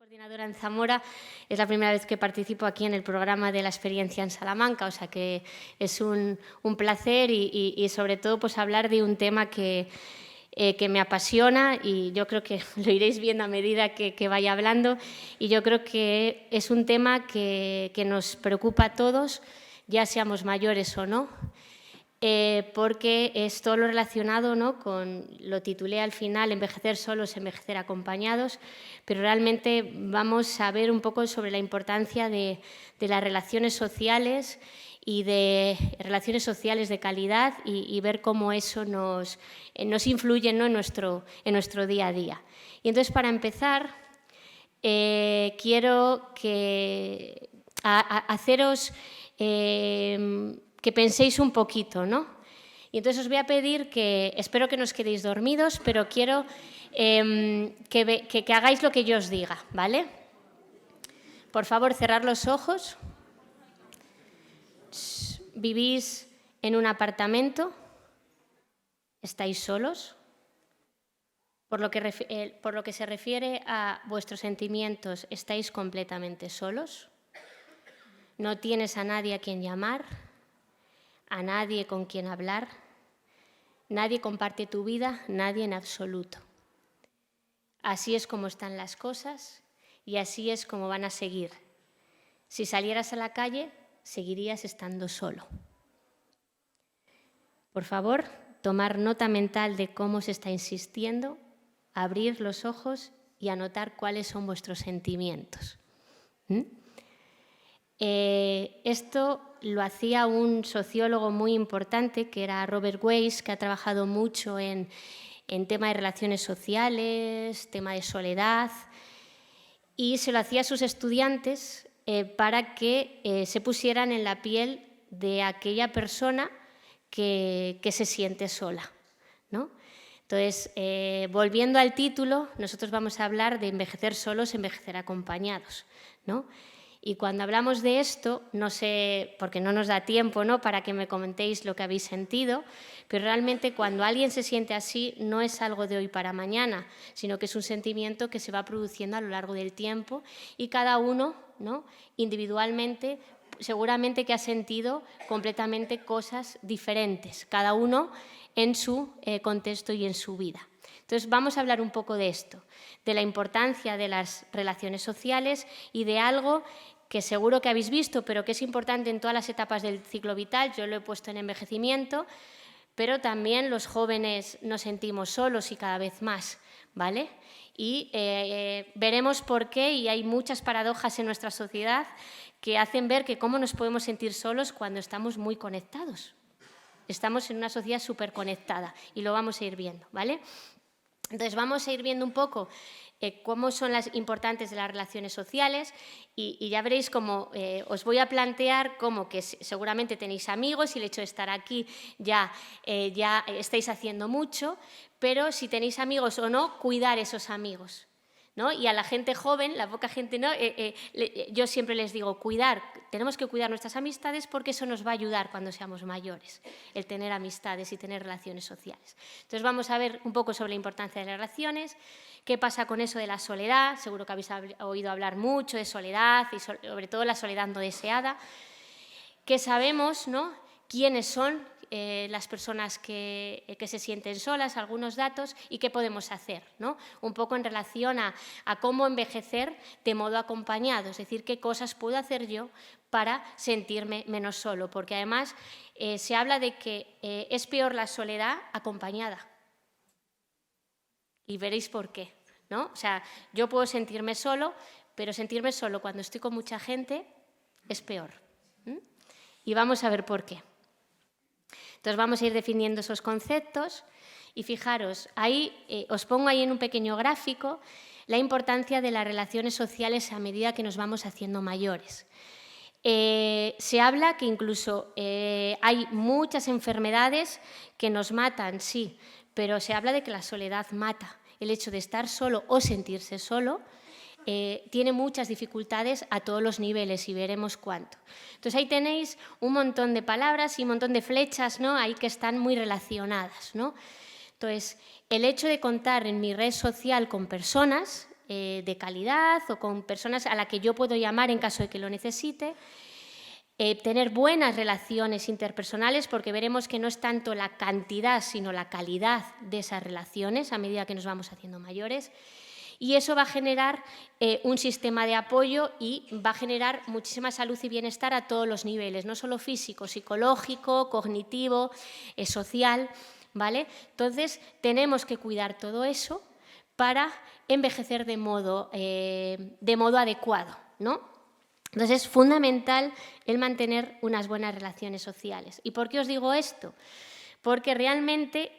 Coordinadora en Zamora, es la primera vez que participo aquí en el programa de la experiencia en Salamanca, o sea que es un placer y sobre todo pues hablar de un tema que me apasiona y yo creo que lo iréis viendo a medida que vaya hablando, y yo creo que es un tema que nos preocupa a todos, ya seamos mayores o no. Porque es todo lo relacionado, ¿no?, con, lo titulé al final, envejecer solos, envejecer acompañados, pero realmente vamos a ver un poco sobre la importancia de las relaciones sociales y de relaciones sociales de calidad y ver cómo eso nos influye, ¿no?, en nuestro día a día. Y entonces, para empezar, quiero haceros que penséis un poquito, ¿no? Y entonces os voy a pedir que, espero que no os quedéis dormidos, pero quiero que hagáis lo que yo os diga, ¿vale? Por favor, cerrad los ojos. ¿Vivís en un apartamento? ¿Estáis solos? Por lo que se refiere a vuestros sentimientos, ¿estáis completamente solos? ¿No tienes a nadie a quien llamar? ¿A nadie con quien hablar? Nadie comparte tu vida, nadie en absoluto. Así es como están las cosas y así es como van a seguir. Si salieras a la calle, seguirías estando solo. Por favor, tomar nota mental de cómo se está insistiendo, abrir los ojos y anotar cuáles son vuestros sentimientos. Esto lo hacía un sociólogo muy importante, que era Robert Weiss, que ha trabajado mucho en tema de relaciones sociales, tema de soledad, y se lo hacía a sus estudiantes para que se pusieran en la piel de aquella persona que se siente sola, ¿no? Entonces, volviendo al título, nosotros vamos a hablar de envejecer solos, envejecer acompañados, ¿no? Y cuando hablamos de esto, no sé, porque no nos da tiempo, ¿no?, para que me comentéis lo que habéis sentido, pero realmente cuando alguien se siente así no es algo de hoy para mañana, sino que es un sentimiento que se va produciendo a lo largo del tiempo y cada uno, ¿no?, individualmente, seguramente que ha sentido completamente cosas diferentes, cada uno en su contexto y en su vida. Entonces, vamos a hablar un poco de esto, de la importancia de las relaciones sociales y de algo que seguro que habéis visto, pero que es importante en todas las etapas del ciclo vital. Yo lo he puesto en envejecimiento, pero también los jóvenes nos sentimos solos y cada vez más, ¿vale? Y veremos por qué, y hay muchas paradojas en nuestra sociedad que hacen ver que cómo nos podemos sentir solos cuando estamos muy conectados. Estamos en una sociedad súper conectada y lo vamos a ir viendo, ¿vale? Entonces, vamos a ir viendo un poco cómo son las importantes de las relaciones sociales y ya veréis cómo os voy a plantear cómo que seguramente tenéis amigos y el hecho de estar aquí ya estáis haciendo mucho, pero si tenéis amigos o no, cuidar esos amigos, ¿no? Y a la gente joven, la poca gente, ¿no?, yo siempre les digo, tenemos que cuidar nuestras amistades porque eso nos va a ayudar cuando seamos mayores, el tener amistades y tener relaciones sociales. Entonces vamos a ver un poco sobre la importancia de las relaciones, qué pasa con eso de la soledad, seguro que habéis oído hablar mucho de soledad y sobre todo la soledad no deseada, que sabemos, ¿no?, quiénes son las personas que se sienten solas, algunos datos y qué podemos hacer, ¿no? Un poco en relación a cómo envejecer de modo acompañado, es decir, qué cosas puedo hacer yo para sentirme menos solo, porque además se habla de que es peor la soledad acompañada. Y veréis por qué, ¿no? O sea, yo puedo sentirme solo, pero sentirme solo cuando estoy con mucha gente es peor. Y vamos a ver por qué. Entonces vamos a ir definiendo esos conceptos y fijaros, ahí os pongo ahí en un pequeño gráfico la importancia de las relaciones sociales a medida que nos vamos haciendo mayores. Se habla que incluso hay muchas enfermedades que nos matan, sí, pero se habla de que la soledad mata. El hecho de estar solo o sentirse solo tiene muchas dificultades a todos los niveles y veremos cuánto. Entonces ahí tenéis un montón de palabras y un montón de flechas, ¿no?, ahí que están muy relacionadas, ¿no? Entonces, el hecho de contar en mi red social con personas de calidad o con personas a las que yo puedo llamar en caso de que lo necesite. Tener buenas relaciones interpersonales, porque veremos que no es tanto la cantidad, sino la calidad de esas relaciones a medida que nos vamos haciendo mayores. Y eso va a generar un sistema de apoyo y va a generar muchísima salud y bienestar a todos los niveles, no solo físico, psicológico, cognitivo, social, ¿vale? Entonces, tenemos que cuidar todo eso para envejecer de modo adecuado, ¿no? Entonces, es fundamental el mantener unas buenas relaciones sociales. ¿Y por qué os digo esto? Porque realmente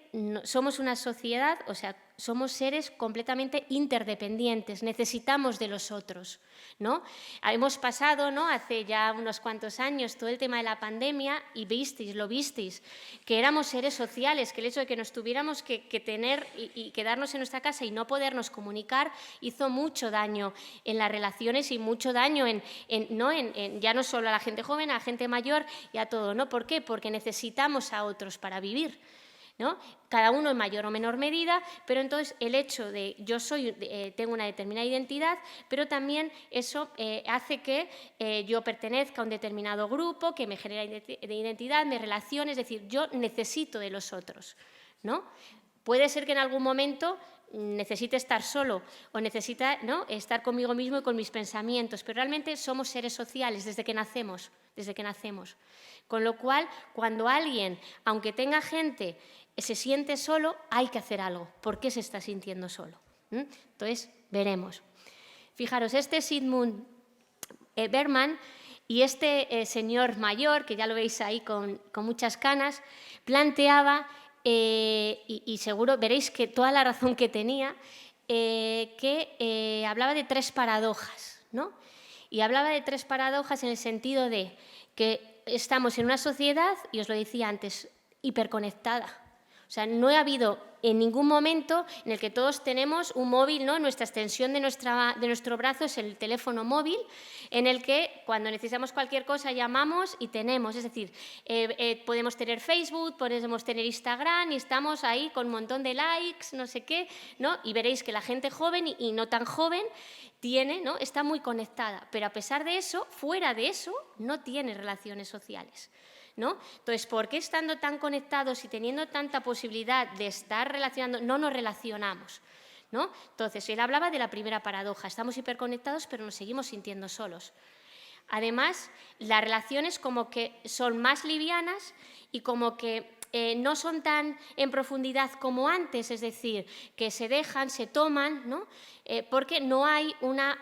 somos una sociedad, o sea, somos seres completamente interdependientes, necesitamos de los otros, ¿no? Hemos pasado, ¿no?, hace ya unos cuantos años todo el tema de la pandemia y lo visteis, que éramos seres sociales, que el hecho de que nos tuviéramos que tener y quedarnos en nuestra casa y no podernos comunicar hizo mucho daño en las relaciones y mucho daño ya no solo a la gente joven, a la gente mayor y a todo, ¿no? ¿Por qué? Porque necesitamos a otros para vivir, ¿no? Cada uno en mayor o menor medida, pero entonces el hecho de tengo una determinada identidad, pero también eso hace que yo pertenezca a un determinado grupo, que me genera identidad, me relacione, es decir, yo necesito de los otros, ¿no? Puede ser que en algún momento necesite estar solo o necesita, ¿no?, estar conmigo mismo y con mis pensamientos, pero realmente somos seres sociales desde que nacemos. Con lo cual, cuando alguien, aunque tenga gente, se siente solo, hay que hacer algo. ¿Por qué se está sintiendo solo? Entonces, veremos. Fijaros, este Zygmunt Berman y este señor mayor, que ya lo veis ahí con muchas canas, planteaba, y seguro veréis que toda la razón que tenía, que hablaba de 3 paradojas, ¿no? Y hablaba de 3 paradojas en el sentido de que estamos en una sociedad, y os lo decía antes, hiperconectada. O sea, no ha habido en ningún momento en el que todos tenemos un móvil, ¿no? Nuestra extensión de nuestro brazo es el teléfono móvil, en el que cuando necesitamos cualquier cosa llamamos y tenemos. Es decir, podemos tener Facebook, podemos tener Instagram y estamos ahí con un montón de likes, no sé qué, ¿no? Y veréis que la gente joven y no tan joven ¿no?, está muy conectada, pero a pesar de eso, fuera de eso, no tiene relaciones sociales, ¿no? Entonces, ¿por qué estando tan conectados y teniendo tanta posibilidad de estar relacionando, no nos relacionamos, ¿no? Entonces, él hablaba de la primera paradoja, estamos hiperconectados pero nos seguimos sintiendo solos. Además, las relaciones como que son más livianas y como que no son tan en profundidad como antes, es decir, que se dejan, se toman, ¿no? Porque no hay una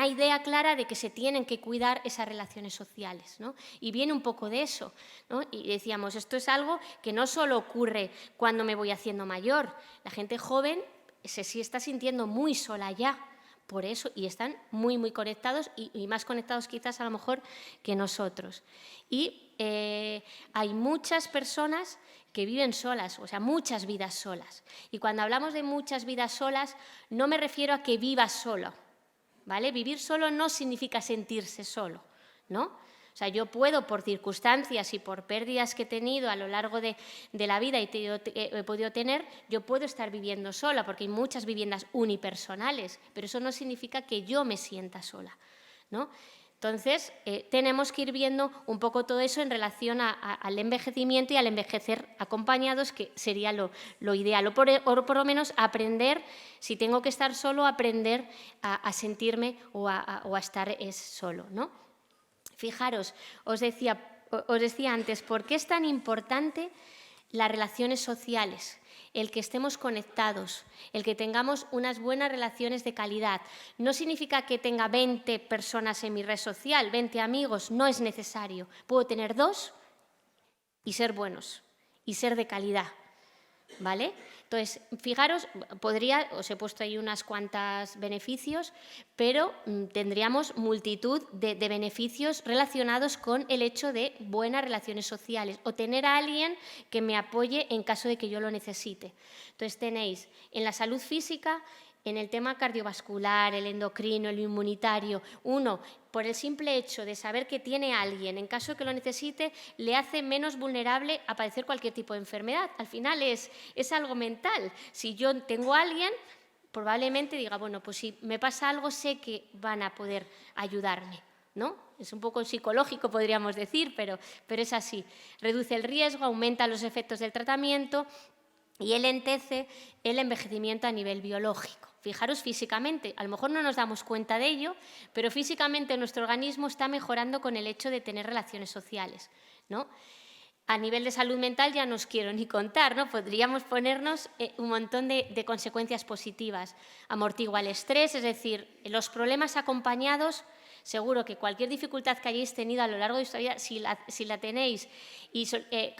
idea clara de que se tienen que cuidar esas relaciones sociales, ¿no? Y viene un poco de eso, ¿no? Y decíamos, esto es algo que no solo ocurre cuando me voy haciendo mayor, la gente joven se sí está sintiendo muy sola ya, por eso, y están muy, muy conectados y más conectados quizás a lo mejor que nosotros. Y hay muchas personas que viven solas, o sea, muchas vidas solas. Y cuando hablamos de muchas vidas solas, no me refiero a que vivas solo, ¿vale? Vivir solo no significa sentirse solo, ¿no? O sea, yo puedo, por circunstancias y por pérdidas que he tenido a lo largo de la vida y he podido tener, yo puedo estar viviendo sola, porque hay muchas viviendas unipersonales, pero eso no significa que yo me sienta sola, ¿no? Entonces, tenemos que ir viendo un poco todo eso en relación al envejecimiento y al envejecer acompañados, que sería lo ideal, o por lo menos aprender, si tengo que estar solo, aprender a sentirme o a estar solo, ¿no? Fijaros, os decía antes, ¿por qué es tan importante las relaciones sociales? El que estemos conectados, el que tengamos unas buenas relaciones de calidad. No significa que tenga 20 personas en mi red social, 20 amigos, no es necesario. Puedo tener 2 y ser buenos, y ser de calidad, ¿vale? Entonces, fijaros, os he puesto ahí unas cuantas beneficios, pero tendríamos multitud de beneficios relacionados con el hecho de buenas relaciones sociales o tener a alguien que me apoye en caso de que yo lo necesite. Entonces, tenéis en la salud física, en el tema cardiovascular, el endocrino, el inmunitario, uno, por el simple hecho de saber que tiene a alguien, en caso de que lo necesite, le hace menos vulnerable a padecer cualquier tipo de enfermedad. Al final es algo mental. Si yo tengo a alguien, probablemente diga, bueno, pues si me pasa algo sé que van a poder ayudarme, ¿no? Es un poco psicológico, podríamos decir, pero es así. Reduce el riesgo, aumenta los efectos del tratamiento y enlentece el envejecimiento a nivel biológico. Fijaros físicamente, a lo mejor no nos damos cuenta de ello, pero físicamente nuestro organismo está mejorando con el hecho de tener relaciones sociales, ¿no? A nivel de salud mental ya no os quiero ni contar, ¿no? Podríamos ponernos un montón de consecuencias positivas. Amortigua el estrés, es decir, los problemas acompañados, seguro que cualquier dificultad que hayáis tenido a lo largo de vuestra vida, si la tenéis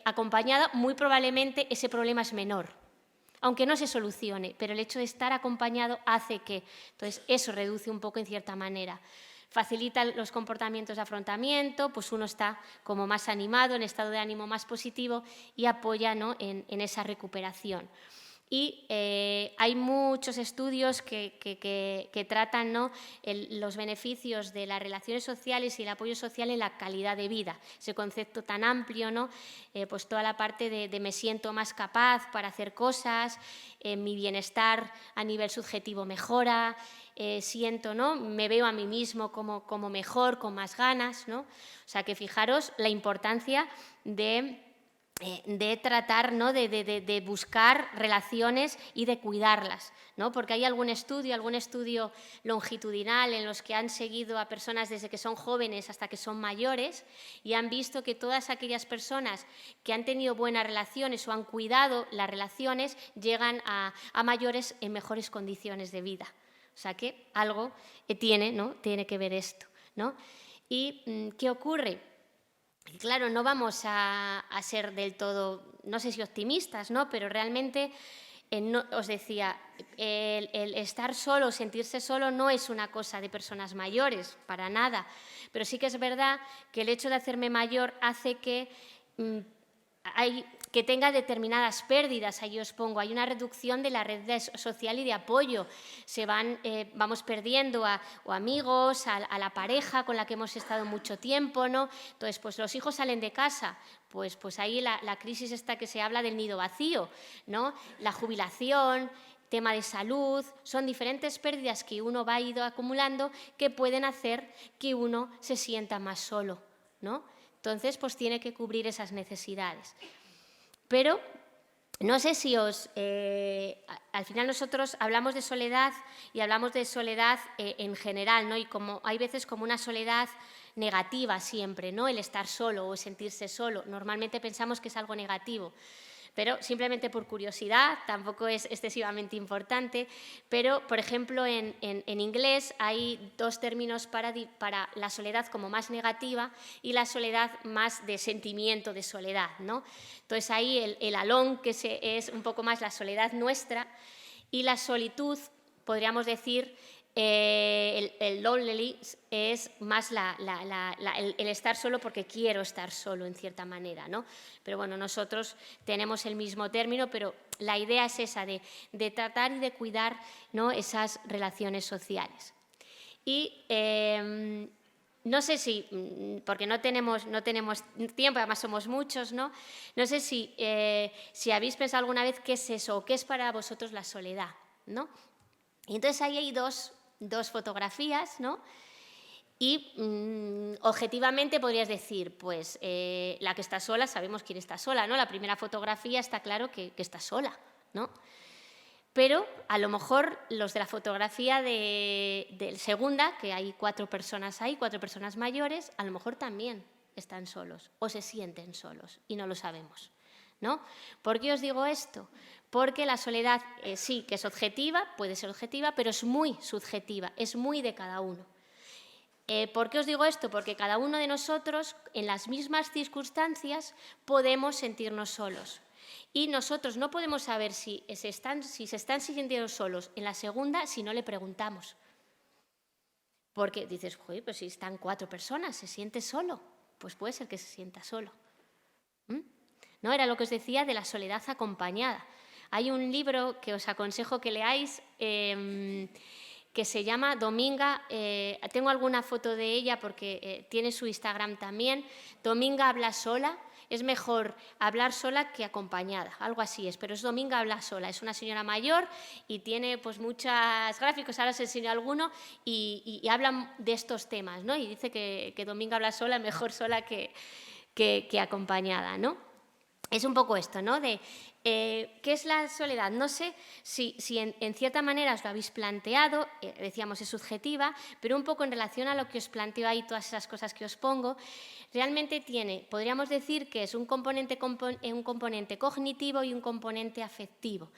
acompañada, muy probablemente ese problema es menor, aunque no se solucione, pero el hecho de estar acompañado hace que, entonces, eso reduce un poco en cierta manera. Facilita los comportamientos de afrontamiento, pues uno está como más animado, en estado de ánimo más positivo y apoya, ¿no?, en esa recuperación. Y hay muchos estudios que tratan, ¿no?, los beneficios de las relaciones sociales y el apoyo social en la calidad de vida. Ese concepto tan amplio, ¿no?, pues toda la parte de me siento más capaz para hacer cosas, mi bienestar a nivel subjetivo mejora, siento, ¿no?, me veo a mí mismo como mejor, con más ganas, ¿no? O sea que fijaros la importancia de tratar, ¿no?, de buscar relaciones y de cuidarlas, ¿no? Porque hay algún estudio longitudinal en los que han seguido a personas desde que son jóvenes hasta que son mayores y han visto que todas aquellas personas que han tenido buenas relaciones o han cuidado las relaciones llegan a mayores en mejores condiciones de vida. O sea que algo tiene, ¿no?, tiene que ver esto, ¿no? ¿Y qué ocurre? Claro, no vamos a ser del todo, no sé si optimistas, ¿no?, pero realmente, os decía, el estar solo, sentirse solo no es una cosa de personas mayores, para nada, pero sí que es verdad que el hecho de hacerme mayor hace que tenga determinadas pérdidas, ahí os pongo, hay una reducción de la red social y de apoyo, vamos perdiendo o amigos, a la pareja con la que hemos estado mucho tiempo, ¿no? Entonces, pues los hijos salen de casa, pues ahí la crisis esta que se habla del nido vacío, ¿no? La jubilación, tema de salud, son diferentes pérdidas que uno va ido acumulando que pueden hacer que uno se sienta más solo, ¿no? Entonces, pues tiene que cubrir esas necesidades. Pero no sé si al final nosotros hablamos de soledad y hablamos de soledad en general, ¿no? Y como hay veces como una soledad negativa siempre, ¿no?, el estar solo o sentirse solo. Normalmente pensamos que es algo negativo. Pero simplemente por curiosidad, tampoco es excesivamente importante, pero, por ejemplo, en inglés hay dos términos para la soledad como más negativa y la soledad más de sentimiento de soledad, ¿no? Entonces, ahí el alone, que es un poco más la soledad nuestra, y la solitud, podríamos decir, el lonely es más el estar solo porque quiero estar solo, en cierta manera, ¿no? Pero bueno, nosotros tenemos el mismo término, pero la idea es esa, de tratar y de cuidar, ¿no?, esas relaciones sociales. Y no sé si, porque no tenemos tiempo, además somos muchos, ¿no? No sé si habéis pensado alguna vez qué es eso o qué es para vosotros la soledad, ¿no? Y entonces ahí hay dos fotografías, ¿no? Y objetivamente podrías decir, pues la que está sola, sabemos quién está sola, ¿no? La primera fotografía está claro que está sola, ¿no? Pero a lo mejor los de la fotografía de segunda, que hay 4 personas ahí, 4 personas mayores, a lo mejor también están solos o se sienten solos y no lo sabemos, ¿no? ¿Por qué os digo esto? Porque la soledad sí que es objetiva, puede ser objetiva, pero es muy subjetiva, es muy de cada uno. ¿Por qué os digo esto? Porque cada uno de nosotros, en las mismas circunstancias, podemos sentirnos solos. Y nosotros no podemos saber si se están sintiendo solos en la segunda si no le preguntamos. Porque dices, joder, pues si están 4 personas, ¿se siente solo? Pues puede ser que se sienta solo. ¿No? Era lo que os decía de la soledad acompañada. Hay un libro que os aconsejo que leáis que se llama Dominga, tengo alguna foto de ella porque tiene su Instagram también, Dominga habla sola. Es mejor hablar sola que acompañada, algo así es, pero es Dominga habla sola. Es una señora mayor y tiene pues muchos gráficos, ahora os enseño alguno, y hablan de estos temas, ¿no? Y dice que Dominga habla sola, mejor sola que acompañada, ¿no? Es un poco esto, ¿no? De ¿qué es la soledad? No sé si en cierta manera os lo habéis planteado, decíamos es subjetiva, pero un poco en relación a lo que os planteo ahí, todas esas cosas que os pongo, realmente podríamos decir que es un componente cognitivo y un componente afectivo.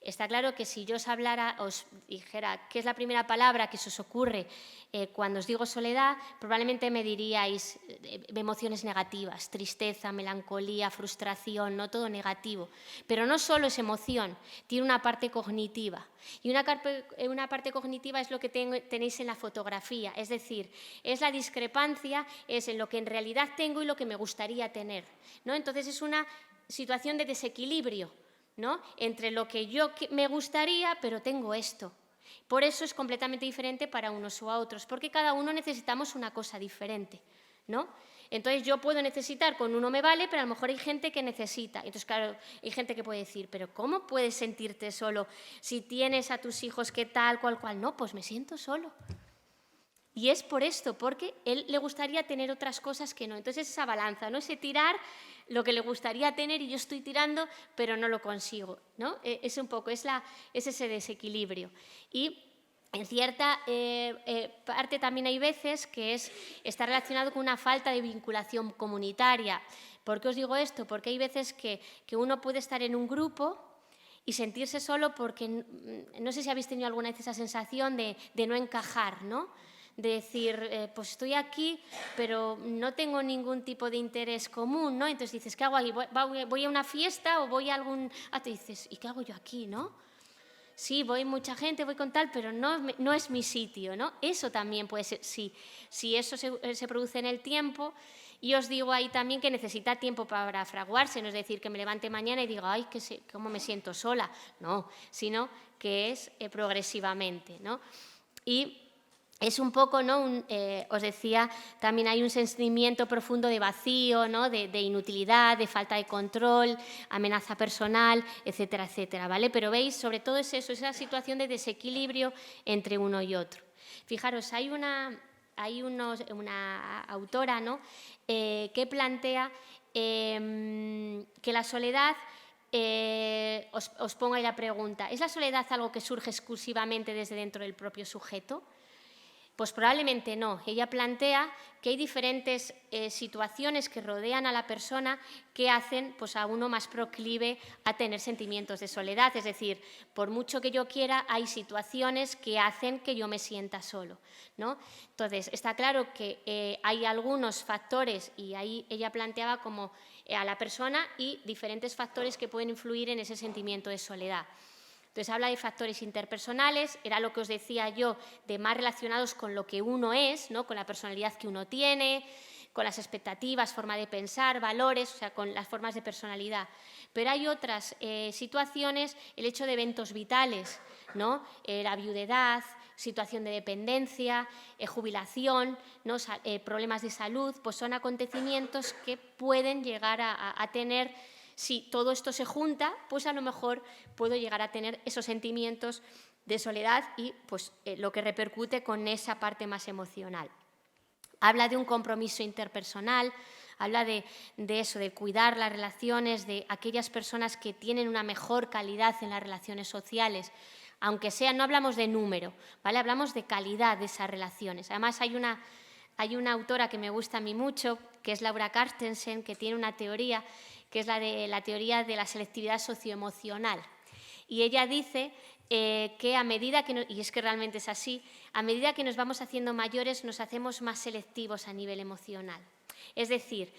Está claro que si yo os dijera qué es la primera palabra que se os ocurre cuando os digo soledad, probablemente me diríais emociones negativas, tristeza, melancolía, frustración, no todo negativo. Pero no solo es emoción, tiene una parte cognitiva. Y una parte cognitiva es lo que tenéis en la fotografía, es decir, es la discrepancia, es en lo que en realidad tengo y lo que me gustaría tener, ¿no? Entonces es una situación de desequilibrio, ¿no? Entre lo que yo me gustaría, pero tengo esto. Por eso es completamente diferente para unos o a otros, porque cada uno necesitamos una cosa diferente, ¿no? Entonces yo puedo necesitar, con uno me vale, pero a lo mejor hay gente que necesita. Entonces, claro, hay gente que puede decir, pero ¿cómo puedes sentirte solo si tienes a tus hijos que tal, cual? No, pues me siento solo. Y es por esto, porque él le gustaría tener otras cosas que no. Entonces esa balanza, ¿no? Ese tirar lo que le gustaría tener y yo estoy tirando, pero no lo consigo, ¿no? Es un poco, es ese desequilibrio. Y en cierta parte también hay veces que está relacionado con una falta de vinculación comunitaria. ¿Por qué os digo esto? Porque hay veces que uno puede estar en un grupo y sentirse solo porque, no sé si habéis tenido alguna vez esa sensación de no encajar, ¿no? De decir, pues estoy aquí, pero no tengo ningún tipo de interés común, ¿no? Entonces dices, ¿qué hago aquí? ¿Voy a una fiesta o voy a algún...? Te dices, ¿y qué hago yo aquí, no? Sí, voy mucha gente, voy con tal, pero no es mi sitio, ¿no? Eso también puede ser, si eso se produce en el tiempo. Y os digo ahí también que necesita tiempo para fraguarse, no es decir, que me levante mañana y diga, ay, cómo me siento sola. No, sino que es progresivamente, ¿no? Y es un poco, ¿no? Os decía, también hay un sentimiento profundo de vacío, ¿no? de inutilidad, de falta de control, amenaza personal, etcétera, etcétera, ¿vale? Pero veis, sobre todo es eso, esa situación de desequilibrio entre uno y otro. Fijaros, hay una autora, ¿no? Que plantea que la soledad, os pongo ahí la pregunta, ¿es la soledad algo que surge exclusivamente desde dentro del propio sujeto? Pues probablemente no. Ella plantea que hay diferentes situaciones que rodean a la persona que hacen pues, a uno más proclive a tener sentimientos de soledad. Es decir, por mucho que yo quiera, hay situaciones que hacen que yo me sienta solo, ¿no? Entonces, está claro que hay algunos factores, y ahí ella planteaba como a la persona y diferentes factores que pueden influir en ese sentimiento de soledad. Entonces, habla de factores interpersonales, era lo que os decía yo, de más relacionados con lo que uno es, ¿no? Con la personalidad que uno tiene, con las expectativas, forma de pensar, valores, o sea, con las formas de personalidad. Pero hay otras situaciones, el hecho de eventos vitales, ¿no? La viudedad, situación de dependencia, jubilación, ¿no? Problemas de salud, pues son acontecimientos que pueden llegar a tener. Si todo esto se junta, pues a lo mejor puedo llegar a tener esos sentimientos de soledad y pues, lo que repercute con esa parte más emocional. Habla de un compromiso interpersonal, habla de eso, de cuidar las relaciones, de aquellas personas que tienen una mejor calidad en las relaciones sociales, aunque sea, no hablamos de número, ¿vale? Hablamos de calidad de esas relaciones. Además, hay una autora que me gusta a mí mucho, que es Laura Carstensen, que tiene una teoría que es la teoría de la selectividad socioemocional. Y ella dice que a medida que, y es que realmente es así, a medida que nos vamos haciendo mayores nos hacemos más selectivos a nivel emocional. Es decir,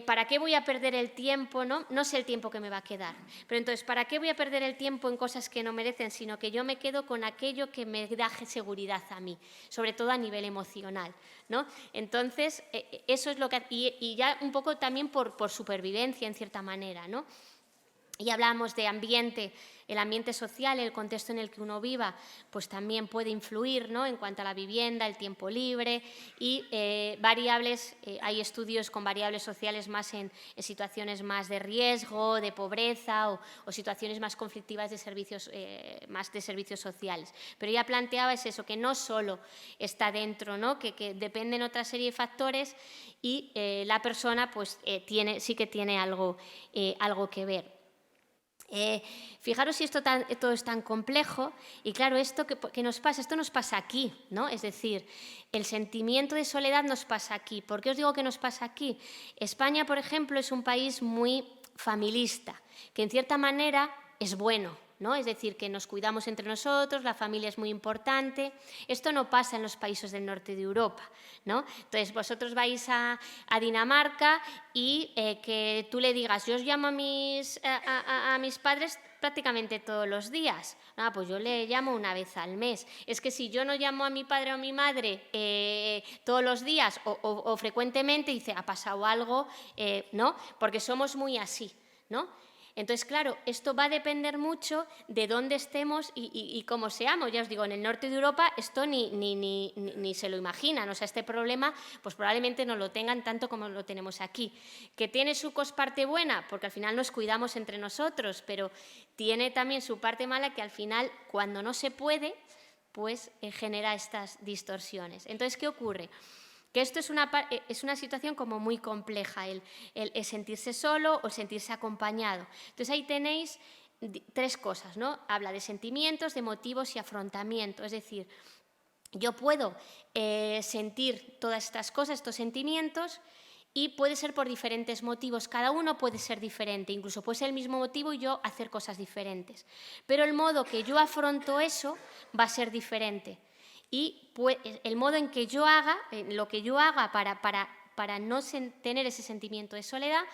¿para qué voy a perder el tiempo? No sé el tiempo que me va a quedar, pero entonces, ¿para qué voy a perder el tiempo en cosas que no merecen? Sino que yo me quedo con aquello que me da seguridad a mí, sobre todo a nivel emocional, ¿no? Entonces, eso es lo que... Y ya un poco también por supervivencia, en cierta manera, ¿no? Y hablamos de ambiente, el ambiente social, el contexto en el que uno viva, pues también puede influir, ¿no?, en cuanto a la vivienda, el tiempo libre y variables, hay estudios con variables sociales más en situaciones más de riesgo, de pobreza o situaciones más conflictivas de servicios, más de servicios sociales. Pero ya planteaba es eso, que no solo está dentro, ¿no?, que dependen otra serie de factores y la persona pues, sí que tiene algo que ver. Fijaros si todo es tan complejo y claro, esto que nos pasa, esto nos pasa aquí, ¿no? Es decir, el sentimiento de soledad nos pasa aquí. ¿Por qué os digo que nos pasa aquí? España, por ejemplo, es un país muy familista, que en cierta manera es bueno, ¿no? Es decir, que nos cuidamos entre nosotros, la familia es muy importante. Esto no pasa en los países del norte de Europa, ¿no? Entonces, vosotros vais a Dinamarca y que tú le digas, yo os llamo a mis padres prácticamente todos los días. Pues yo le llamo una vez al mes. Es que si yo no llamo a mi padre o a mi madre todos los días o frecuentemente, dice, ha pasado algo, ¿no? Porque somos muy así, ¿no? Entonces, claro, esto va a depender mucho de dónde estemos y cómo seamos. Ya os digo, en el norte de Europa esto ni se lo imaginan. O sea, este problema pues probablemente no lo tengan tanto como lo tenemos aquí. ¿Que tiene su parte buena? Porque al final nos cuidamos entre nosotros, pero tiene también su parte mala que al final, cuando no se puede, pues genera estas distorsiones. Entonces, ¿qué ocurre? Que esto es una situación como muy compleja, el sentirse solo o sentirse acompañado. Entonces ahí tenéis tres cosas, ¿no? Habla de sentimientos, de motivos y afrontamiento. Es decir, yo puedo sentir todas estas cosas, estos sentimientos, y puede ser por diferentes motivos. Cada uno puede ser diferente, incluso puede ser el mismo motivo y yo hacer cosas diferentes. Pero el modo que yo afronto eso va a ser diferente. Y pues, el modo en que yo haga, lo que yo haga para no tener ese sentimiento de soledad,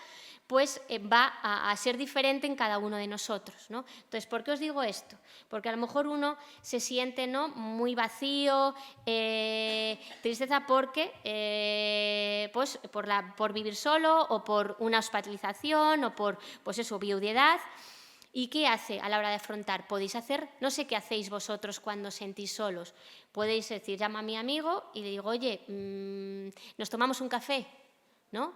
pues va a ser diferente en cada uno de nosotros, ¿no? Entonces, ¿por qué os digo esto? Porque a lo mejor uno se siente, ¿no?, muy vacío, tristeza porque, pues, por vivir solo o por una hospitalización o por, pues eso, viudedad. ¿Y qué hace a la hora de afrontar? Podéis hacer, no sé qué hacéis vosotros cuando sentís solos. Podéis decir, llamo a mi amigo y le digo, oye, nos tomamos un café, ¿no?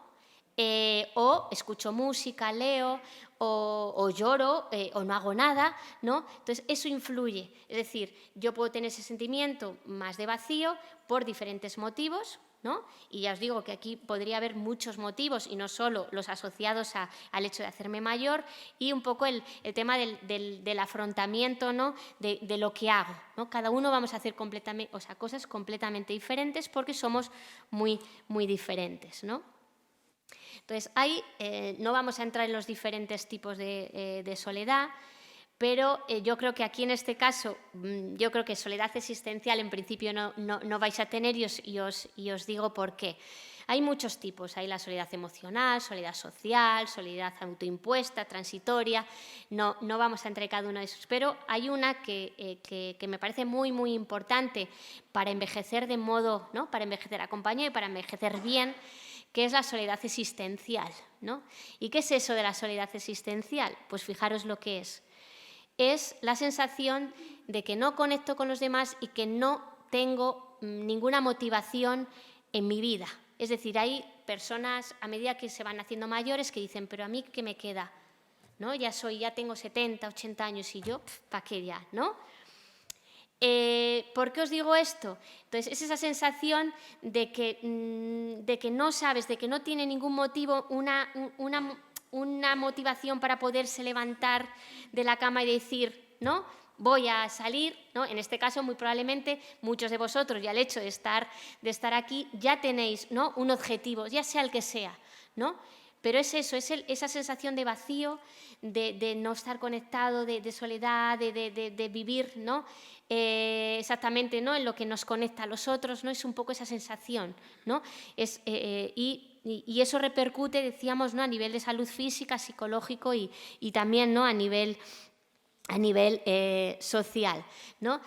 O escucho música, leo, o lloro, o no hago nada, ¿no? Entonces, eso influye. Es decir, yo puedo tener ese sentimiento más de vacío por diferentes motivos, ¿no? Y ya os digo que aquí podría haber muchos motivos y no solo los asociados al hecho de hacerme mayor y un poco el tema del afrontamiento, ¿no?, de lo que hago, ¿no? Cada uno vamos a hacer cosas completamente diferentes porque somos muy, muy diferentes, ¿no? Entonces, ahí no vamos a entrar en los diferentes tipos de soledad, pero yo creo que aquí en este caso, yo creo que soledad existencial en principio no vais a tener y os digo por qué. Hay muchos tipos, hay la soledad emocional, soledad social, soledad autoimpuesta, transitoria, no vamos a entrar en cada uno de esos, pero hay una que me parece muy, muy importante para envejecer de modo, ¿no?, para envejecer acompañado y para envejecer bien, que es la soledad existencial, ¿no? ¿Y qué es eso de la soledad existencial? Pues fijaros lo que es. Es la sensación de que no conecto con los demás y que no tengo ninguna motivación en mi vida. Es decir, hay personas a medida que se van haciendo mayores que dicen, pero a mí ¿qué me queda? ¿No? Ya tengo 70, 80 años y yo, ¿para qué ya? ¿No? ¿Por qué os digo esto? Entonces, es esa sensación de que no sabes, de que no tiene ningún motivo, una motivación para poderse levantar de la cama y decir, ¿no?, voy a salir, ¿no? En este caso, muy probablemente, muchos de vosotros, ya el hecho de estar aquí, ya tenéis, ¿no?, un objetivo, ya sea el que sea, ¿no? Pero es eso, es esa sensación de vacío, de no estar conectado, de soledad, de vivir, ¿no?, exactamente, ¿no?, en lo que nos conecta a los otros, ¿no? Es un poco esa sensación, ¿no? Y eso repercute, decíamos, ¿no?, a nivel de salud física, psicológico y también, ¿no?, a nivel social, ¿no?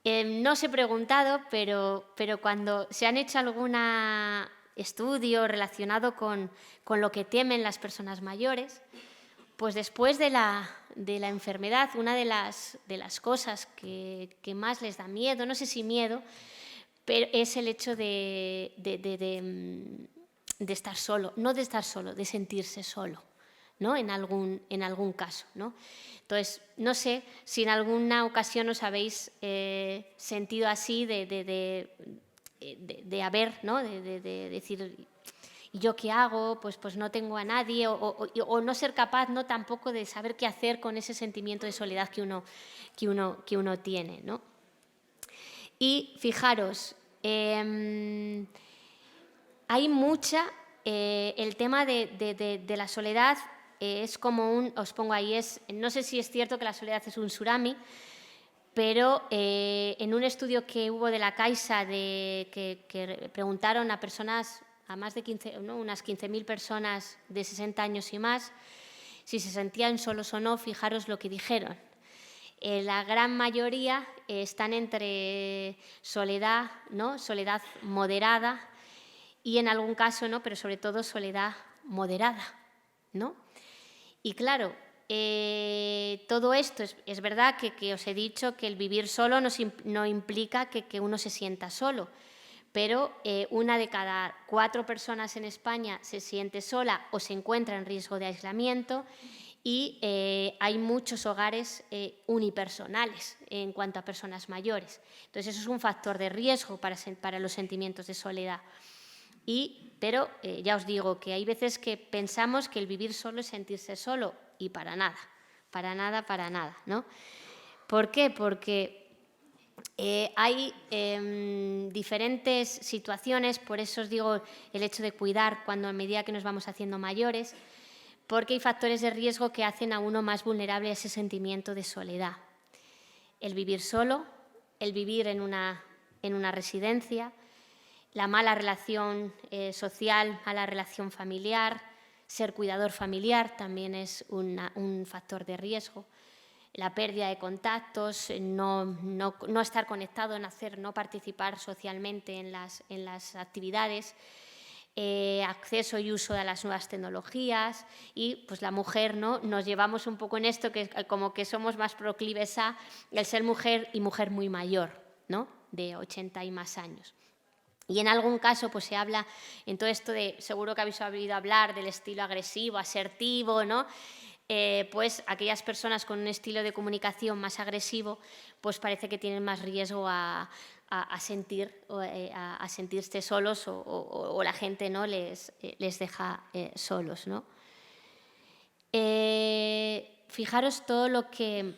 No os he preguntado, pero cuando se han hecho algún estudio relacionado con lo que temen las personas mayores, Pues después de la enfermedad, una de las cosas que más les da miedo, no sé si miedo, pero es el hecho de estar solo, no de estar solo, de sentirse solo, ¿no? En algún caso, ¿no? Entonces, no sé si en alguna ocasión os habéis sentido así de haber, ¿no? De decir, ¿y yo qué hago? Pues no tengo a nadie, o no ser capaz, ¿no? Tampoco de saber qué hacer con ese sentimiento de soledad que uno tiene, ¿no? Y fijaros, hay mucha, el tema de la soledad es como os pongo ahí, no sé si es cierto que la soledad es un tsunami, pero en un estudio que hubo de la Caixa que preguntaron a personas, a más de 15, ¿no? Unas 15.000 personas de 60 años y más, si se sentían solos o no, fijaros lo que dijeron. La gran mayoría están entre soledad, ¿no? Soledad moderada y en algún caso, ¿no? Pero sobre todo soledad moderada, ¿no? Y claro, todo esto es verdad que os he dicho que el vivir solo no implica que uno se sienta solo, pero una de cada 4 personas en España se siente sola o se encuentra en riesgo de aislamiento. Y hay muchos hogares unipersonales en cuanto a personas mayores. Entonces, eso es un factor de riesgo para los sentimientos de soledad. Pero ya os digo que hay veces que pensamos que el vivir solo es sentirse solo y para nada, ¿no? ¿Por qué? Porque hay diferentes situaciones, por eso os digo el hecho de cuidar a medida que nos vamos haciendo mayores, porque hay factores de riesgo que hacen a uno más vulnerable a ese sentimiento de soledad. El vivir solo, el vivir en una residencia, la mala relación social, mala relación familiar, ser cuidador familiar también es un factor de riesgo. La pérdida de contactos, no estar conectado, no participar socialmente en las actividades, acceso y uso de las nuevas tecnologías y pues la mujer, ¿no? Nos llevamos un poco en esto que como que somos más proclives a el ser mujer y mujer muy mayor, ¿no? De 80 y más años. Y en algún caso pues se habla en todo esto seguro que habéis oído hablar del estilo agresivo, asertivo, ¿no? Pues aquellas personas con un estilo de comunicación más agresivo pues parece que tienen más riesgo a sentirse solos o la gente, ¿no? les deja solos, ¿no? Fijaros todo lo que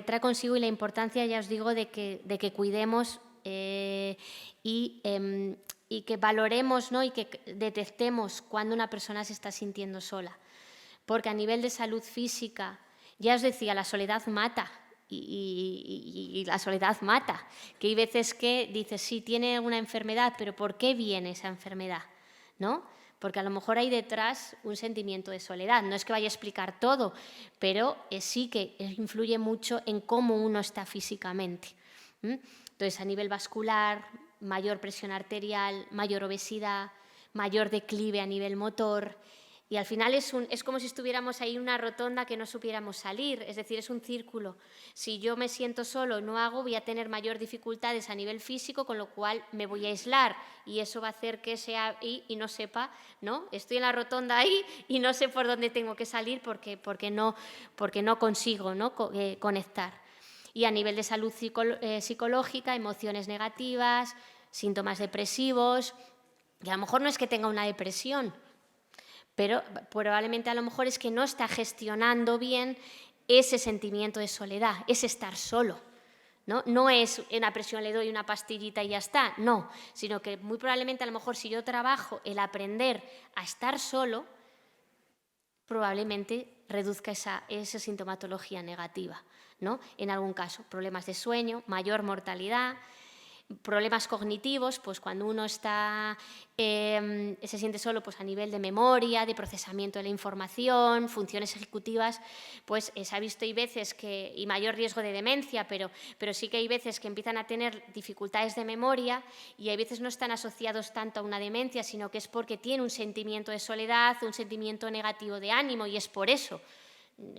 trae consigo y la importancia, ya os digo, de que cuidemos y que valoremos, ¿no? Y que detectemos cuando una persona se está sintiendo sola. Porque a nivel de salud física, ya os decía, la soledad mata. Y la soledad mata, que hay veces que dices, sí, tiene una enfermedad, pero ¿por qué viene esa enfermedad? ¿No? Porque a lo mejor hay detrás un sentimiento de soledad. No es que vaya a explicar todo, pero sí que influye mucho en cómo uno está físicamente. Entonces, a nivel vascular, mayor presión arterial, mayor obesidad, mayor declive a nivel motor. Y al final es como si estuviéramos ahí en una rotonda que no supiéramos salir, es decir, es un círculo. Si yo me siento solo, voy a tener mayor dificultades a nivel físico, con lo cual me voy a aislar y eso va a hacer que sea ahí y no sepa, ¿no? Estoy en la rotonda ahí y no sé por dónde tengo que salir porque no consigo, ¿no? Conectar. Y a nivel de salud psicológica, emociones negativas, síntomas depresivos, y a lo mejor no es que tenga una depresión, pero probablemente a lo mejor es que no está gestionando bien ese sentimiento de soledad, ese estar solo. No es una presión, le doy una pastillita y ya está, no, sino que muy probablemente a lo mejor si yo trabajo el aprender a estar solo, probablemente reduzca esa sintomatología negativa, ¿no? En algún caso, problemas de sueño, mayor mortalidad, problemas cognitivos, pues cuando uno se siente solo, pues a nivel de memoria, de procesamiento de la información, funciones ejecutivas, pues se ha visto hay veces y mayor riesgo de demencia, pero sí que hay veces que empiezan a tener dificultades de memoria y hay veces no están asociados tanto a una demencia, sino que es porque tiene un sentimiento de soledad, un sentimiento negativo de ánimo y es por eso,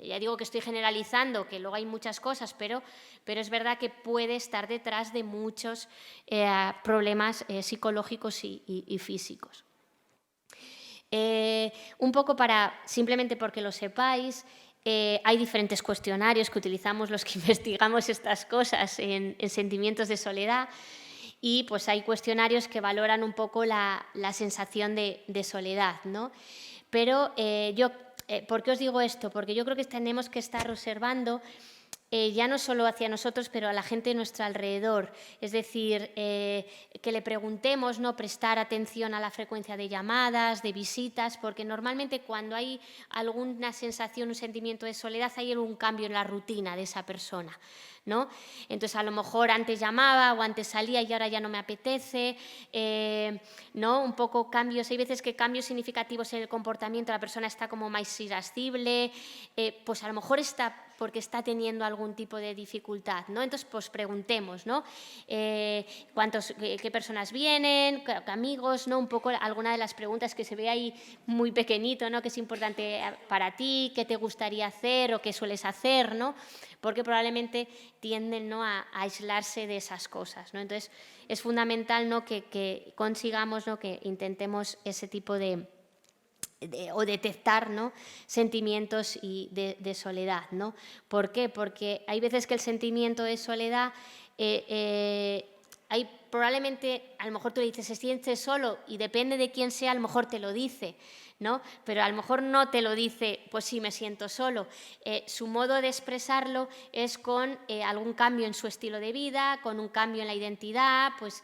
ya digo que estoy generalizando, que luego hay muchas cosas, pero es verdad que puede estar detrás de muchos problemas psicológicos y físicos. Un poco simplemente porque lo sepáis, hay diferentes cuestionarios que utilizamos los que investigamos estas cosas en sentimientos de soledad, y pues hay cuestionarios que valoran un poco la sensación de soledad, ¿no? Pero ¿por qué os digo esto? Porque yo creo que tenemos que estar observando ya no solo hacia nosotros, pero a la gente de nuestro alrededor. Es decir, que le preguntemos, ¿no?, prestar atención a la frecuencia de llamadas, de visitas, porque normalmente cuando hay alguna sensación, un sentimiento de soledad, hay algún cambio en la rutina de esa persona, ¿no? Entonces, a lo mejor antes llamaba o antes salía y ahora ya no me apetece, ¿no? Un poco cambios. Hay veces que cambios significativos en el comportamiento, la persona está como más irascible, pues a lo mejor está porque está teniendo algún tipo de dificultad, ¿no? Entonces, pues preguntemos, ¿no? ¿Qué personas vienen? ¿Qué amigos? ¿No? Un poco alguna de las preguntas que se ve ahí muy pequeñito, ¿no? ¿Qué es importante para ti? ¿Qué te gustaría hacer o qué sueles hacer? ¿No? Porque probablemente tienden, ¿no?, a aislarse de esas cosas, ¿no? Entonces, es fundamental, ¿no?, que consigamos, ¿no?, que intentemos ese tipo o detectar, ¿no?, sentimientos de soledad, ¿no? ¿Por qué? Porque hay veces que el sentimiento de soledad, probablemente, a lo mejor tú le dices, se siente solo, y depende de quién sea, a lo mejor te lo dice, ¿no? Pero a lo mejor no te lo dice, pues sí, me siento solo. Su modo de expresarlo es con algún cambio en su estilo de vida, con un cambio en la identidad, pues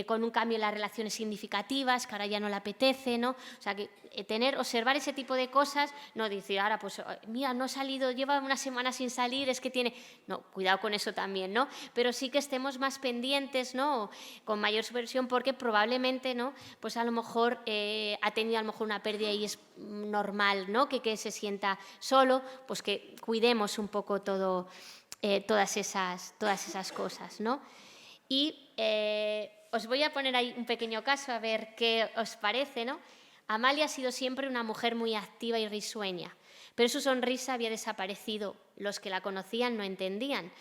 con un cambio en las relaciones significativas, que ahora ya no le apetece, ¿no? O sea, que observar ese tipo de cosas, no decir, ahora, pues, mira, no ha salido, lleva una semana sin salir, es que tiene... No, cuidado con eso también, ¿no? Pero sí que estemos más pendientes, ¿no?, con mayor supervisión, porque probablemente, ¿no?, pues a lo mejor ha tenido a lo mejor una pérdida y es normal, ¿no?, que se sienta solo, pues que cuidemos un poco todas esas cosas, ¿no? Y os voy a poner ahí un pequeño caso a ver qué os parece, ¿no? Amalia ha sido siempre una mujer muy activa y risueña, pero su sonrisa había desaparecido. Los que la conocían no entendían.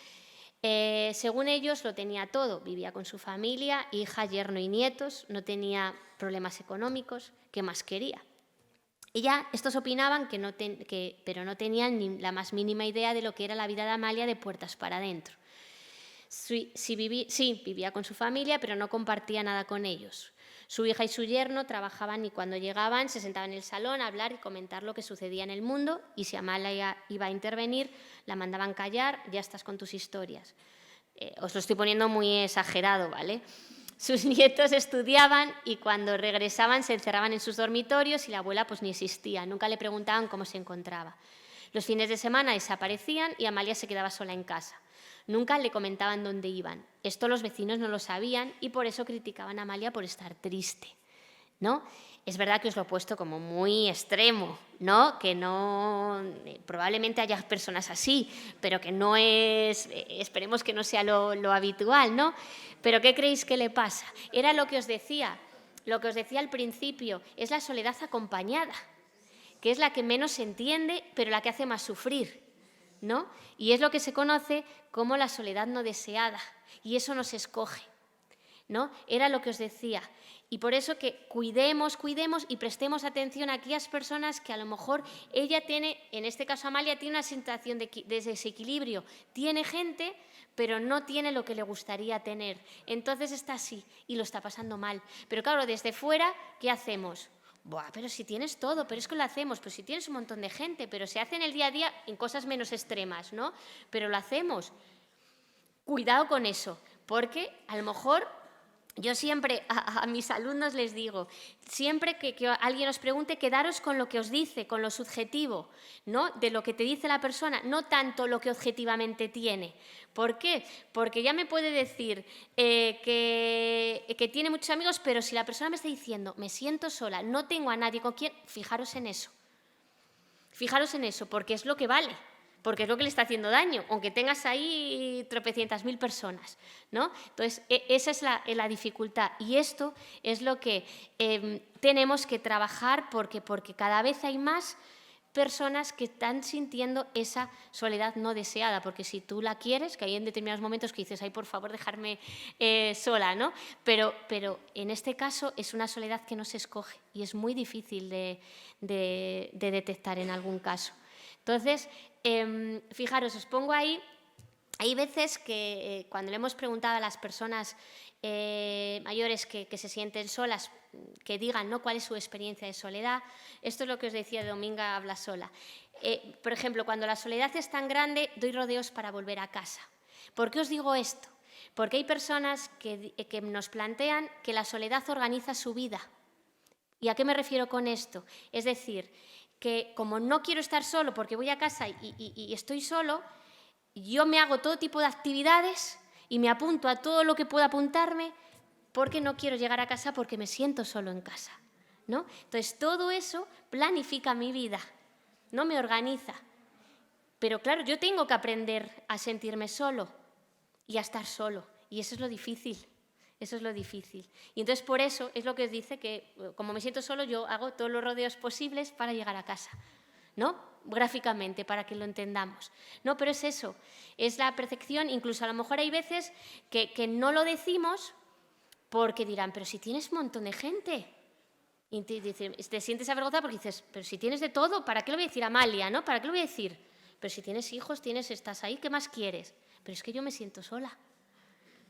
Según ellos, lo tenía todo. Vivía con su familia, hija, yerno y nietos, no tenía problemas económicos. ¿Qué más quería? Y ya estos opinaban pero no tenían ni la más mínima idea de lo que era la vida de Amalia de puertas para adentro. Sí, vivía con su familia, pero no compartía nada con ellos. Su hija y su yerno trabajaban y cuando llegaban se sentaban en el salón a hablar y comentar lo que sucedía en el mundo, y si Amalia iba a intervenir, la mandaban callar, ya estás con tus historias. Os lo estoy poniendo muy exagerado, ¿vale? Sus nietos estudiaban y cuando regresaban se encerraban en sus dormitorios y la abuela pues ni existía, nunca le preguntaban cómo se encontraba. Los fines de semana desaparecían y Amalia se quedaba sola en casa. Nunca le comentaban dónde iban. Esto los vecinos no lo sabían y por eso criticaban a Amalia por estar triste, ¿no? Es verdad que os lo he puesto como muy extremo, ¿no? Que no, probablemente haya personas así, pero que no es, esperemos que no sea lo habitual, ¿no? Pero ¿qué creéis que le pasa? Era lo que os decía al principio, es la soledad acompañada, que es la que menos se entiende, pero la que hace más sufrir, ¿no? Y es lo que se conoce como la soledad no deseada, y eso no se escoge, ¿no? Era lo que os decía. Y por eso que cuidemos y prestemos atención a aquellas personas que a lo mejor ella tiene, en este caso Amalia, tiene una sensación de desequilibrio, tiene gente, pero no tiene lo que le gustaría tener. Entonces está así y lo está pasando mal. Pero claro, desde fuera, ¿qué hacemos? Buah, pero si tienes todo, pero es que lo hacemos, pues si tienes un montón de gente, pero se hace en el día a día en cosas menos extremas, ¿no? Pero lo hacemos. Cuidado con eso, porque a lo mejor yo siempre a mis alumnos les digo, siempre que alguien os pregunte, quedaros con lo que os dice, con lo subjetivo, ¿no? De lo que te dice la persona, no tanto lo que objetivamente tiene. ¿Por qué? Porque ya me puede decir que tiene muchos amigos, pero si la persona me está diciendo, me siento sola, no tengo a nadie con quien, fijaros en eso. Fijaros en eso, porque es lo que vale. Porque es lo que le está haciendo daño, aunque tengas ahí tropecientas mil personas, ¿no? Entonces, esa es la dificultad. Y esto es lo que tenemos que trabajar porque cada vez hay más personas que están sintiendo esa soledad no deseada, porque si tú la quieres, que hay en determinados momentos que dices, ay, por favor, dejarme sola, ¿no? Pero en este caso es una soledad que no se escoge y es muy difícil de detectar en algún caso. Entonces, fijaros, os pongo ahí, hay veces que cuando le hemos preguntado a las personas mayores que se sienten solas, que digan, ¿no?, cuál es su experiencia de soledad. Esto es lo que os decía de Dominga Habla Sola. Por ejemplo, cuando la soledad es tan grande, doy rodeos para volver a casa. ¿Por qué os digo esto? Porque hay personas que nos plantean que la soledad organiza su vida. ¿Y a qué me refiero con esto? Es decir, que como no quiero estar solo porque voy a casa y estoy solo, yo me hago todo tipo de actividades y me apunto a todo lo que pueda apuntarme porque no quiero llegar a casa porque me siento solo en casa, ¿no? Entonces, todo eso planifica mi vida, no me organiza. Pero claro, yo tengo que aprender a sentirme solo y a estar solo. Y eso es lo difícil. Eso es lo difícil. Y entonces, por eso es lo que os dice que, como me siento solo, yo hago todos los rodeos posibles para llegar a casa, ¿no? Gráficamente, para que lo entendamos. No, pero es eso, es la percepción. Incluso a lo mejor hay veces que no lo decimos porque dirán, pero si tienes un montón de gente. Y te sientes avergonzada porque dices, pero si tienes de todo, ¿para qué lo voy a decir a Amalia, no? ¿Para qué lo voy a decir? Pero si tienes hijos, estás ahí, ¿qué más quieres? Pero es que yo me siento sola,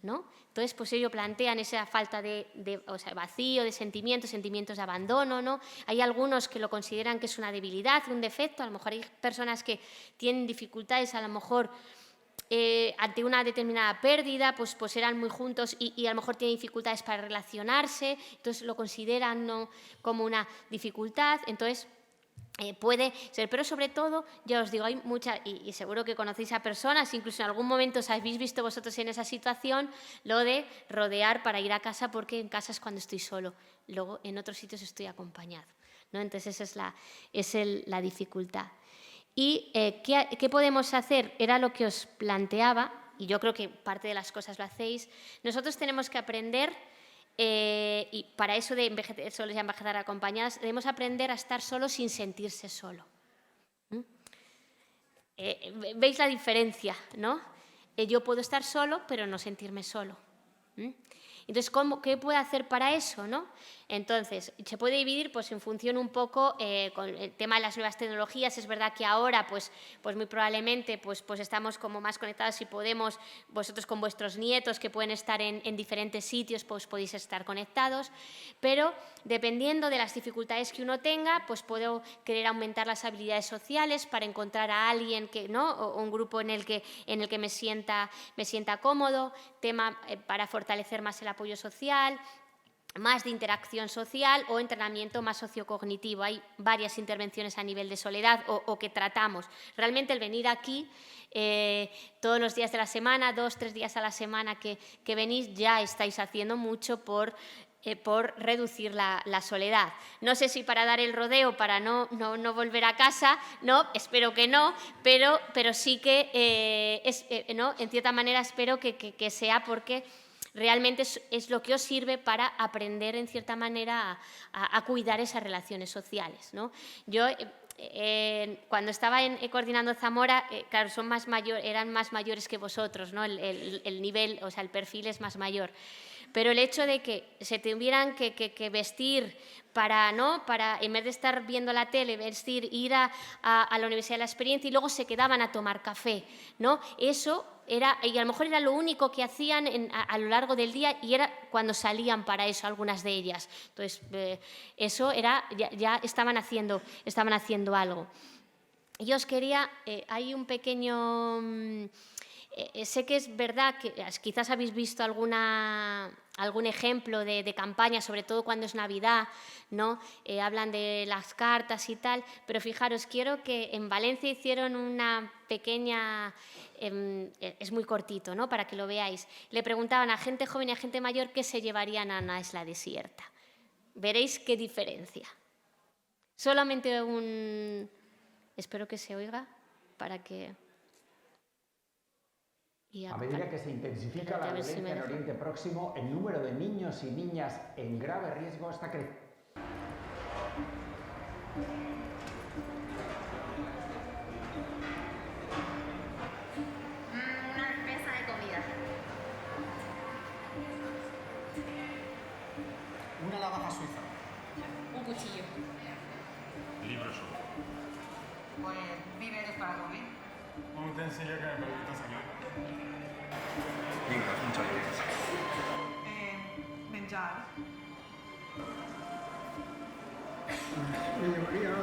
¿no? Entonces, pues ellos plantean esa falta de vacío, de sentimientos de abandono, ¿no? Hay algunos que lo consideran que es una debilidad, un defecto. A lo mejor hay personas que tienen dificultades, a lo mejor ante una determinada pérdida, pues eran muy juntos y a lo mejor tienen dificultades para relacionarse, entonces lo consideran, ¿no?, como una dificultad. Entonces, puede ser, pero sobre todo, ya os digo, hay muchas, y seguro que conocéis a personas, incluso en algún momento os habéis visto vosotros en esa situación, lo de rodear para ir a casa, porque en casa es cuando estoy solo, luego en otros sitios estoy acompañado, ¿no? Entonces esa es la dificultad. ¿Y qué podemos hacer? Era lo que os planteaba, y yo creo que parte de las cosas lo hacéis. Nosotros tenemos que aprender, y para eso de envejecer solos y envejecer acompañadas, debemos aprender a estar solos sin sentirse solo. ¿Veis la diferencia, no? Yo puedo estar solo, pero no sentirme solo. Entonces, ¿qué puedo hacer para eso, no? Entonces, se puede dividir pues, en función un poco con el tema de las nuevas tecnologías. Es verdad que ahora, pues muy probablemente, pues estamos como más conectados y podemos, vosotros con vuestros nietos que pueden estar en diferentes sitios, pues podéis estar conectados, pero dependiendo de las dificultades que uno tenga, pues puedo querer aumentar las habilidades sociales para encontrar a alguien que, ¿no?, o un grupo en el que me sienta cómodo, tema para fortalecer más el apoyo social, más de interacción social o entrenamiento más sociocognitivo. Hay varias intervenciones a nivel de soledad o que tratamos. Realmente el venir aquí todos los días de la semana, 2-3 días a la semana que venís, ya estáis haciendo mucho por reducir la soledad. No sé si para dar el rodeo, para no volver a casa, no, espero que no, pero sí que, ¿no?, en cierta manera espero que sea porque realmente es lo que os sirve para aprender, en cierta manera, a cuidar esas relaciones sociales, ¿no? Yo, cuando estaba coordinando Zamora, claro, eran más mayores que vosotros, ¿no? El nivel, o sea, el perfil es más mayor. Pero el hecho de que se tuvieran que vestir para, en vez de estar viendo la tele, ir a la Universidad de la Experiencia y luego se quedaban a tomar café, ¿no? Eso era, y a lo mejor era lo único que hacían a lo largo del día y era cuando salían para eso, algunas de ellas. Entonces, eso era, ya estaban haciendo algo. Yo os quería, hay un pequeño... sé que es verdad que quizás habéis visto algún ejemplo de campaña, sobre todo cuando es Navidad, ¿no? Hablan de las cartas y tal, pero fijaros, quiero que en Valencia hicieron una pequeña, es muy cortito, ¿no?, para que lo veáis. Le preguntaban a gente joven y a gente mayor qué se llevarían a una isla desierta. Veréis qué diferencia. Solamente espero que se oiga para que... A medida que se intensifica la violencia en Oriente Próximo, el número de niños y niñas en grave riesgo está creciendo. Pues víveres para comer. ¿Cómo te enseña que me permita salir? Llibres, muchos libros. Menjar. Me llevaría algo.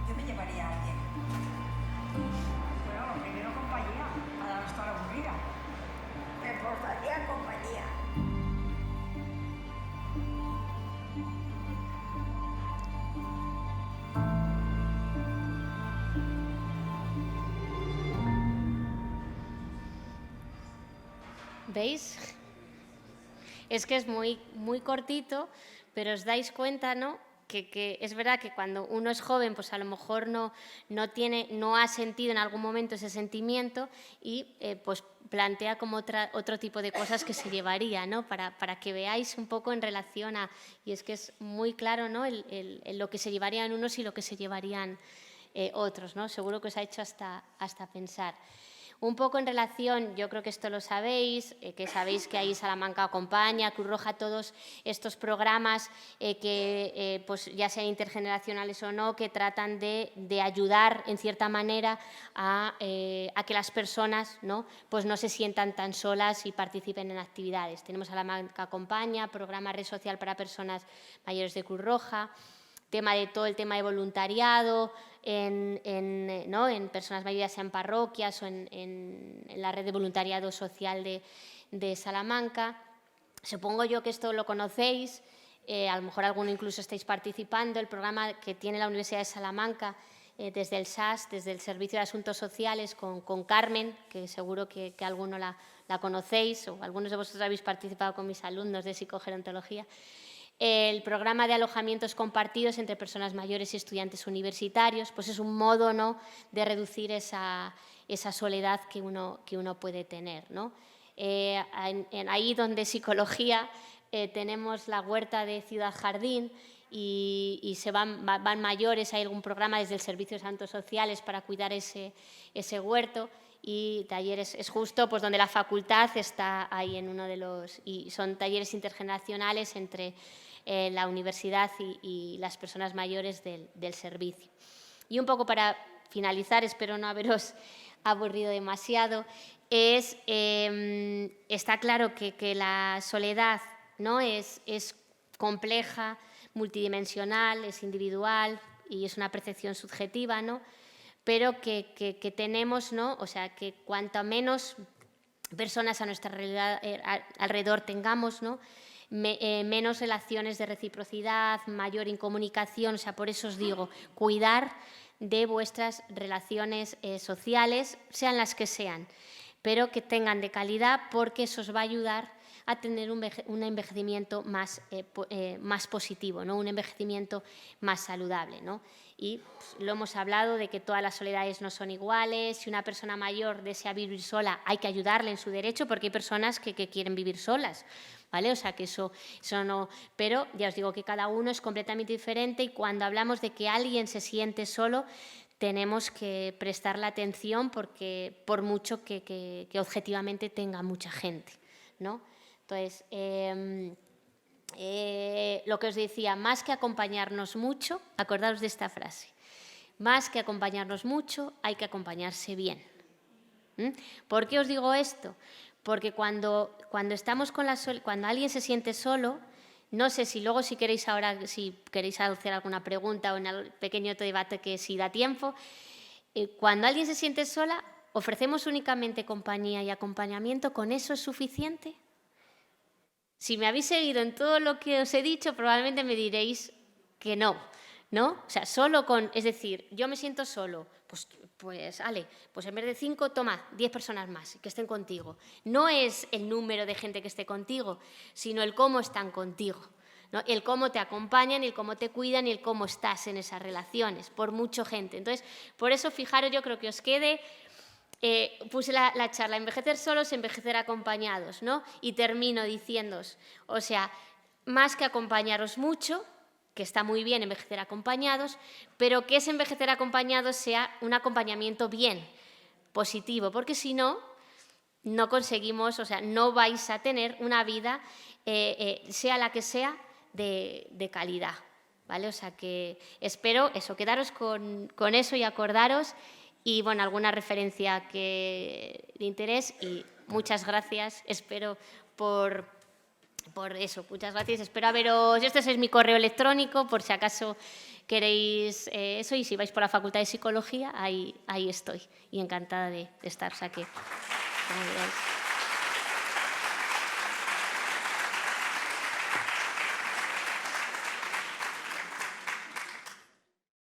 Yo me llevaría a alguien. Bueno, primero compañía, para no estar aburrida. Me portaría compañía. ¿Veis? Es que es muy cortito, pero os dais cuenta, ¿no?, que es verdad que cuando uno es joven, pues a lo mejor no ha sentido en algún momento ese sentimiento y pues plantea como otro tipo de cosas que se llevaría, ¿no?, para que veáis un poco en relación a... Y es que es muy claro, ¿no?, lo que se llevarían unos y lo que se llevarían otros, ¿no? Seguro que os ha hecho hasta pensar. Un poco en relación, yo creo que esto lo sabéis, que sabéis que ahí Salamanca Acompaña, Cruz Roja, todos estos programas que pues ya sean intergeneracionales o no, que tratan de ayudar en cierta manera a que las personas, ¿no?, pues no se sientan tan solas y participen en actividades. Tenemos Salamanca Acompaña, programa Red Social para Personas Mayores de Cruz Roja, todo el tema de voluntariado en personas mayores en parroquias o en la red de voluntariado social de Salamanca. Supongo yo que esto lo conocéis, a lo mejor alguno incluso estáis participando, el programa que tiene la Universidad de Salamanca desde el SAS, desde el Servicio de Asuntos Sociales, con Carmen, que seguro que alguno la conocéis, o algunos de vosotros habéis participado con mis alumnos de psicogerontología. El programa de alojamientos compartidos entre personas mayores y estudiantes universitarios, pues es un modo, ¿no?, de reducir esa soledad que uno puede tener, ¿no? Ahí donde psicología tenemos la huerta de Ciudad Jardín y se van mayores, hay algún programa desde el Servicio de Asuntos Sociales para cuidar ese huerto. Y talleres, es justo pues donde la facultad está ahí en uno de los... Y son talleres intergeneracionales entre la universidad y las personas mayores del servicio. Y un poco para finalizar, espero no haberos aburrido demasiado, está claro que la soledad, ¿no?, es compleja, multidimensional, es individual y es una percepción subjetiva, ¿no?, pero que tenemos, ¿no?, o sea, que cuanto menos personas a nuestra alrededor tengamos, ¿no?, menos relaciones de reciprocidad, mayor incomunicación. O sea, por eso os digo, cuidar de vuestras relaciones sociales, sean las que sean, pero que tengan de calidad, porque eso os va a ayudar a tener un envejecimiento más positivo, ¿no?, un envejecimiento más saludable, ¿no? Y pues, lo hemos hablado de que todas las soledades no son iguales. Si una persona mayor desea vivir sola, hay que ayudarle en su derecho, porque hay personas que quieren vivir solas, ¿vale? O sea, que eso no... Pero ya os digo que cada uno es completamente diferente, y cuando hablamos de que alguien se siente solo, tenemos que prestarle atención, porque por mucho que objetivamente tenga mucha gente, ¿no? Entonces, lo que os decía, más que acompañarnos mucho, acordaos de esta frase, más que acompañarnos mucho, hay que acompañarse bien. ¿Por qué os digo esto? Porque cuando estamos cuando alguien se siente solo, no sé si luego si queréis hacer alguna pregunta o en el pequeño debate, que si da tiempo, cuando alguien se siente sola, ¿ofrecemos únicamente compañía y acompañamiento? ¿Con eso es suficiente? Si me habéis seguido en todo lo que os he dicho, probablemente me diréis que no, ¿no? O sea, es decir, yo me siento solo, pues en vez de 5, toma 10 personas más que estén contigo. No es el número de gente que esté contigo, sino el cómo están contigo, ¿no? El cómo te acompañan, el cómo te cuidan y el cómo estás en esas relaciones, por mucha gente. Entonces, por eso, fijaros, yo creo que os quede... puse la charla, envejecer solos, envejecer acompañados, ¿no? Y termino diciéndoos, o sea, más que acompañaros mucho, que está muy bien envejecer acompañados, pero que ese envejecer acompañados sea un acompañamiento bien, positivo, porque si no, no conseguimos, o sea, no vais a tener una vida, sea la que sea, de calidad, ¿vale? O sea que espero eso, quedaros con eso y acordaros y, bueno, alguna referencia de interés y muchas gracias, espero por eso, muchas gracias, espero haberos, este es mi correo electrónico por si acaso queréis eso y si vais por la Facultad de Psicología, ahí estoy y encantada de estar, o sea que, como veáis.